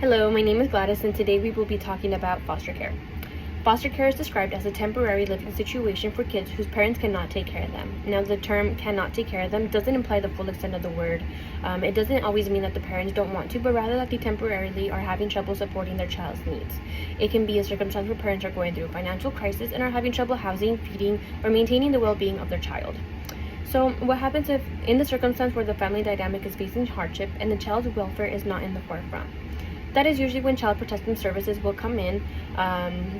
Hello, my name is Gladys, and today we will be talking about foster care. Foster care is described as a temporary living situation for kids whose parents cannot take care of them. Now, the term cannot take care of them doesn't imply the full extent of the word. It doesn't always mean that the parents don't want to, but rather that they temporarily are having trouble supporting their child's needs. It can be a circumstance where parents are going through a financial crisis and are having trouble housing, feeding, or maintaining the well-being of their child. So what happens if in the circumstance where the family dynamic is facing hardship and the child's welfare is not in the forefront? That is usually when Child Protective Services will come in.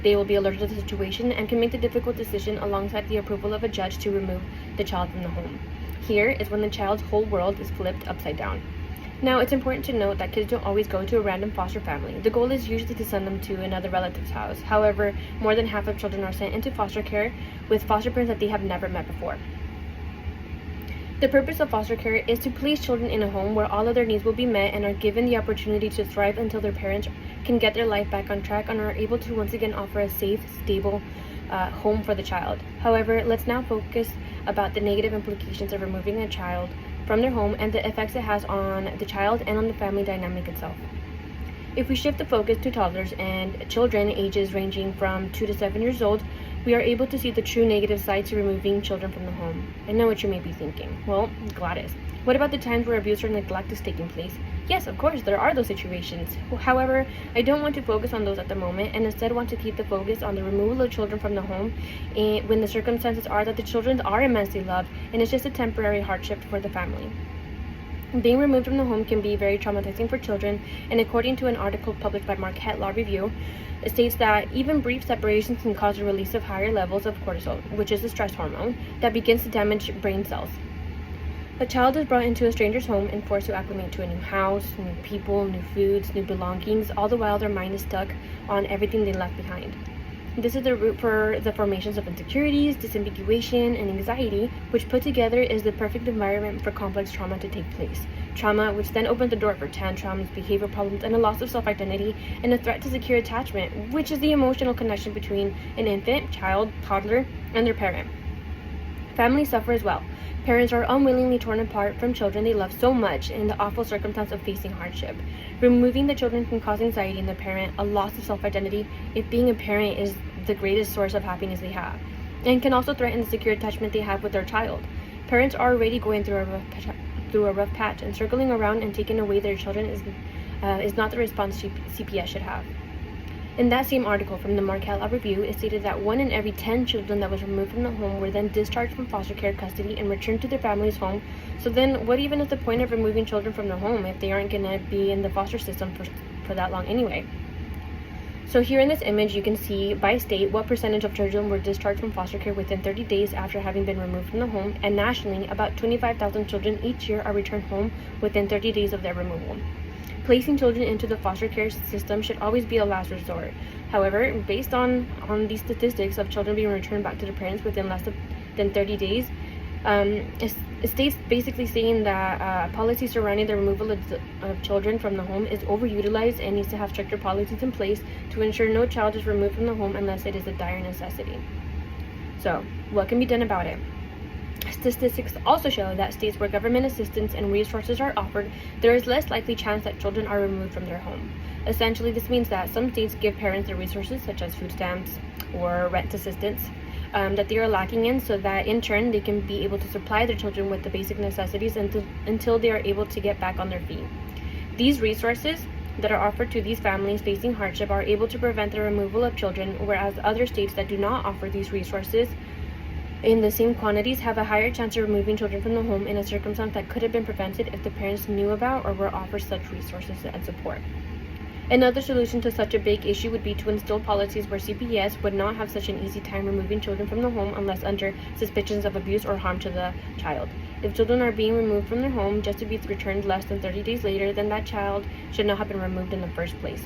They will be alerted to the situation and can make the difficult decision alongside the approval of a judge to remove the child from the home. Here is when the child's whole world is flipped upside down. Now, it's important to note that kids don't always go to a random foster family. The goal is usually to send them to another relative's house. However, more than half of children are sent into foster care with foster parents that they have never met before. The purpose of foster care is to place children in a home where all of their needs will be met and are given the opportunity to thrive until their parents can get their life back on track and are able to once again offer a safe, stable home for the child. However, let's now focus about the negative implications of removing a child from their home and the effects it has on the child and on the family dynamic itself. If we shift the focus to toddlers and children ages ranging from 2 to 7 years old, we are able to see the true negative side to removing children from the home. I know what you may be thinking. Well, Gladys, what about the times where abuse or neglect is taking place? Yes, of course, there are those situations. However, I don't want to focus on those at the moment and instead want to keep the focus on the removal of children from the home when the circumstances are that the children are immensely loved and it's just a temporary hardship for the family. Being removed from the home can be very traumatizing for children, and according to an article published by Marquette Law Review, it states that even brief separations can cause a release of higher levels of cortisol, which is a stress hormone, that begins to damage brain cells. A child is brought into a stranger's home and forced to acclimate to a new house, new people, new foods, new belongings, all the while their mind is stuck on everything they left behind. This is the root for the formations of insecurities, disambiguation, and anxiety, which put together is the perfect environment for complex trauma to take place. Trauma, which then opens the door for tantrums, behavior problems, and a loss of self-identity, and a threat to secure attachment, which is the emotional connection between an infant, child, toddler, and their parent. Families suffer as well. Parents are unwillingly torn apart from children they love so much in the awful circumstance of facing hardship. Removing the children can cause anxiety in the parent, a loss of self-identity, if being a parent is the greatest source of happiness they have, and can also threaten the secure attachment they have with their child. Parents are already going through a rough patch, and circling around and taking away their children is not the response CPS should have. In that same article from the Marquette Law Review, it stated that 1 in every 10 children that was removed from the home were then discharged from foster care custody and returned to their family's home. So then what even is the point of removing children from the home if they aren't going to be in the foster system for that long anyway? So here in this image, you can see by state what percentage of children were discharged from foster care within 30 days after having been removed from the home, and nationally, about 25,000 children each year are returned home within 30 days of their removal. Placing children into the foster care system should always be a last resort. However, based on these statistics of children being returned back to their parents within less than 30 days, it states basically saying that policy surrounding the removal of children from the home is overutilized and needs to have stricter policies in place to ensure no child is removed from the home unless it is a dire necessity. So, what can be done about it? Statistics also show that states where government assistance and resources are offered, there is less likely chance that children are removed from their home. Essentially, this means that some states give parents the resources such as food stamps or rent assistance that they are lacking in, so that in turn they can be able to supply their children with the basic necessities until they are able to get back on their feet. These resources that are offered to these families facing hardship are able to prevent the removal of children, whereas other states that do not offer these resources in the same quantities have a higher chance of removing children from the home in a circumstance that could have been prevented if the parents knew about or were offered such resources and support. Another solution to such a big issue would be to instill policies where CPS would not have such an easy time removing children from the home unless under suspicions of abuse or harm to the child. If children are being removed from their home just to be returned less than 30 days later, then that child should not have been removed in the first place.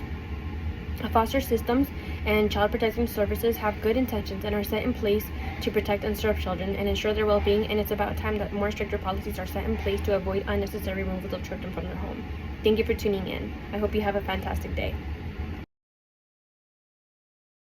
Foster systems and child protection services have good intentions and are set in place to protect and serve children and ensure their well-being, and it's about time that more stricter policies are set in place to avoid unnecessary removal of children from their home. Thank you for tuning in. I hope you have a fantastic day.